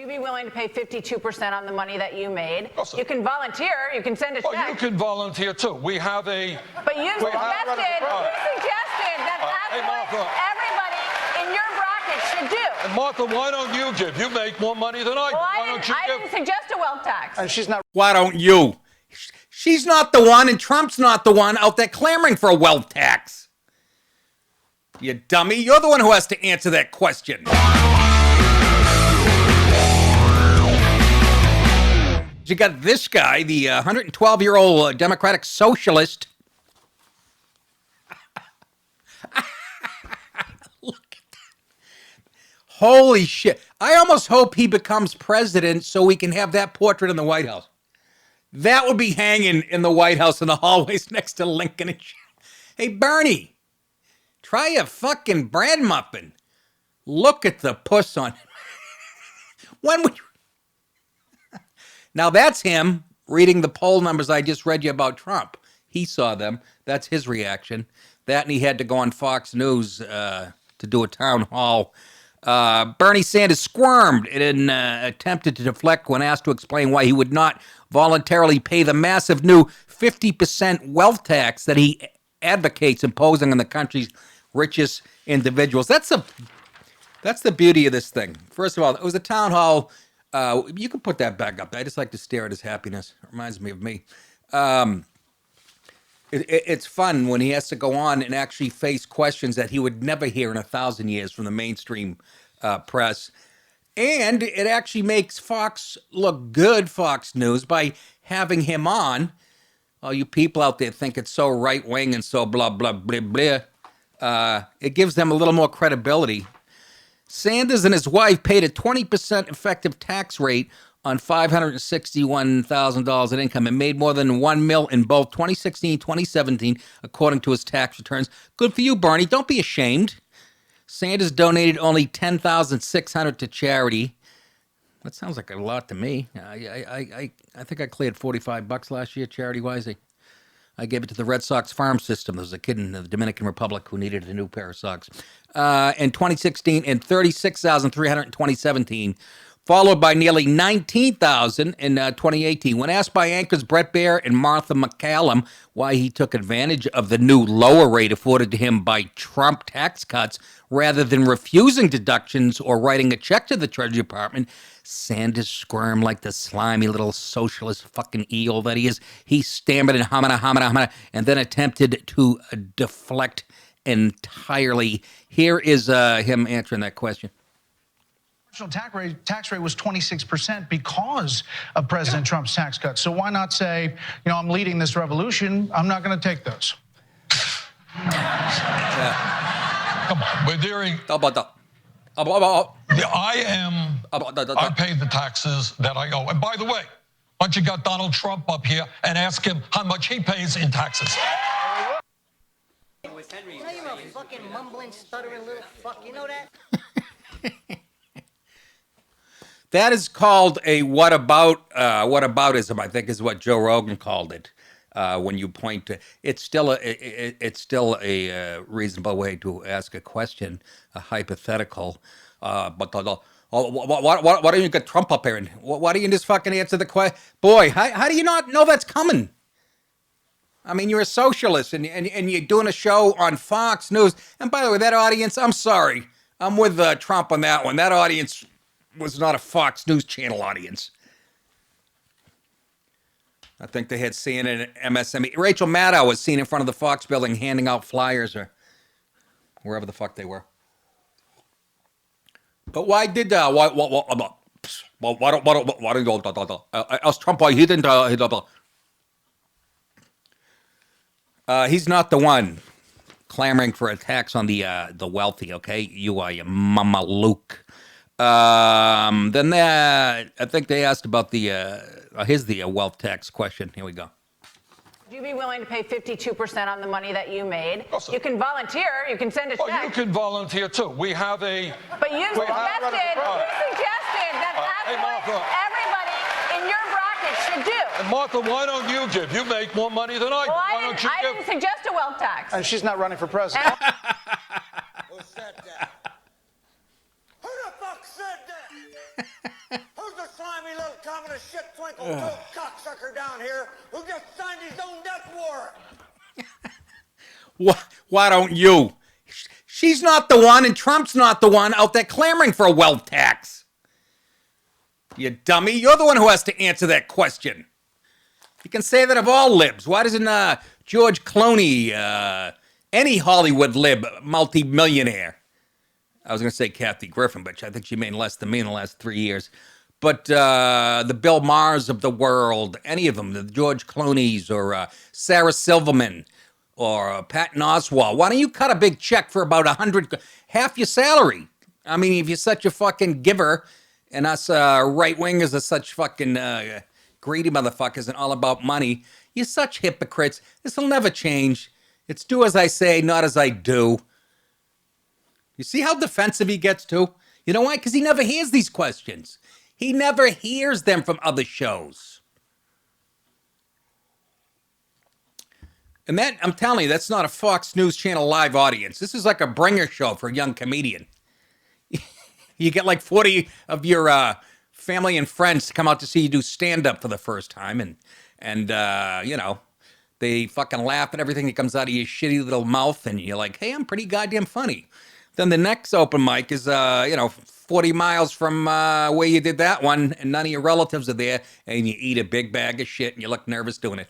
Would you be willing to pay 52% on the money that you made? Also, you can volunteer. You can send a check. Oh, you can volunteer too. We have a. But you suggested that that's what everybody in your bracket should do. And Martha, why don't you give? You make more money than I do. Well, Why don't you I give? didn't suggest a wealth tax. And she's not. Why don't you? She's not the one, and Trump's not the one out there clamoring for a wealth tax. You dummy. You're the one who has to answer that question. You got this guy, the 112-year-old Democratic socialist. Look at that. Holy shit. I almost hope he becomes president so we can have that portrait in the White House. That would be hanging in the White House in the hallways next to Lincoln and shit. Hey, Bernie, try a fucking bread muffin. Look at the puss on it. When would you... Now, that's him reading the poll numbers I just read you about Trump. He saw them. That's his reaction. That, and he had to go on Fox News to do a town hall. Bernie Sanders squirmed and attempted to deflect when asked to explain why he would not voluntarily pay the massive new 50% wealth tax that he advocates imposing on the country's richest individuals. That's the beauty of this thing. First of all, it was a town hall. You can put that back up. I just like to stare at his happiness. It reminds me of me. It's fun when he has to go on and actually face questions that he would never hear in 1,000 years from the mainstream press. And it actually makes Fox look good, Fox News, by having him on. All you people out there think it's so right-wing and so blah, blah, blah, blah. It gives them a little more credibility. Sanders and his wife paid a 20% effective tax rate on $561,000 in income and made more than $1 million in both 2016 and 2017, according to his tax returns. Good for you, Bernie. Don't be ashamed. Sanders donated only $10,600 to charity. That sounds like a lot to me. I think I cleared $45 last year, charity-wise. I gave it to the Red Sox farm system. There was a kid in the Dominican Republic who needed a new pair of socks. In 2016 and $36,300 in 2017, followed by nearly $19,000 in 2018. When asked by anchors Bret Baier and Martha McCallum why he took advantage of the new lower rate afforded to him by Trump tax cuts rather than refusing deductions or writing a check to the Treasury Department, Sanders squirmed like the slimy little socialist fucking eel that he is. He stammered and hamana, and then attempted to deflect entirely. Here is him answering that question. Tax rate was 26% because of President Trump's tax cuts. So why not say, I'm leading this revolution. I'm not going to take those. Come on, we're doing. I paid the taxes that I owe. And by the way, why don't you got Donald Trump up here and ask him how much he pays in taxes? You're a fucking mumbling, stuttering little fuck. You know that? That is called a whataboutism, I think is what Joe Rogan called it. When you point to it's still a reasonable way to ask a question, a hypothetical. But why don't you get Trump up here and why don't you just fucking answer the question? Boy, how do you not know that's coming? I mean, you're a socialist and you're doing a show on Fox News. And by the way, that audience, I'm sorry, I'm with Trump on that one. That audience was not a Fox News Channel audience. I think they had CNN and MSNBC. Rachel Maddow was seen in front of the Fox building handing out flyers or wherever the fuck they were. But why did why don't ask Trump why he didn't he's not the one clamoring for a tax on the wealthy, okay? You are your mama Luke. Then I think they asked about here's the wealth tax question. Here we go. Would you be willing to pay 52% on the money that you made? Also, you can volunteer. You can send a check. Oh, you can volunteer too. We have a. But you suggested that that's what everybody in your bracket should do. And Martha, why don't you give? You make more money than I do. Well, Why don't you give? I didn't suggest a wealth tax. And she's not running for president. Who said that? Who the fuck said that? scummy little communist shit twinkle toed cocksucker down here who just signed his own death warrant. Why don't you? She's not the one, and Trump's not the one out there clamoring for a wealth tax. You dummy. You're the one who has to answer that question. You can say that of all libs. Why doesn't George Clooney, any Hollywood lib, multi-millionaire? I was going to say Kathy Griffin, but I think she made less than me in the last 3 years. But the Bill Maher's of the world, any of them, the George Clooney's or Sarah Silverman or Patton Oswalt, why don't you cut a big check for about half your salary? I mean, if you're such a fucking giver, and us right-wingers are such fucking greedy motherfuckers and all about money, you're such hypocrites. This will never change. It's do as I say, not as I do. You see how defensive he gets too? You know why? Because he never hears these questions. He never hears them from other shows. And that, I'm telling you, that's not a Fox News Channel live audience. This is like a bringer show for a young comedian. You get like 40 of your family and friends to come out to see you do stand-up for the first time. And you know, they fucking laugh at everything that comes out of your shitty little mouth. And you're like, hey, I'm pretty goddamn funny. Then the next open mic is, 40 miles from where you did that one, and none of your relatives are there, and you eat a big bag of shit, and you look nervous doing it.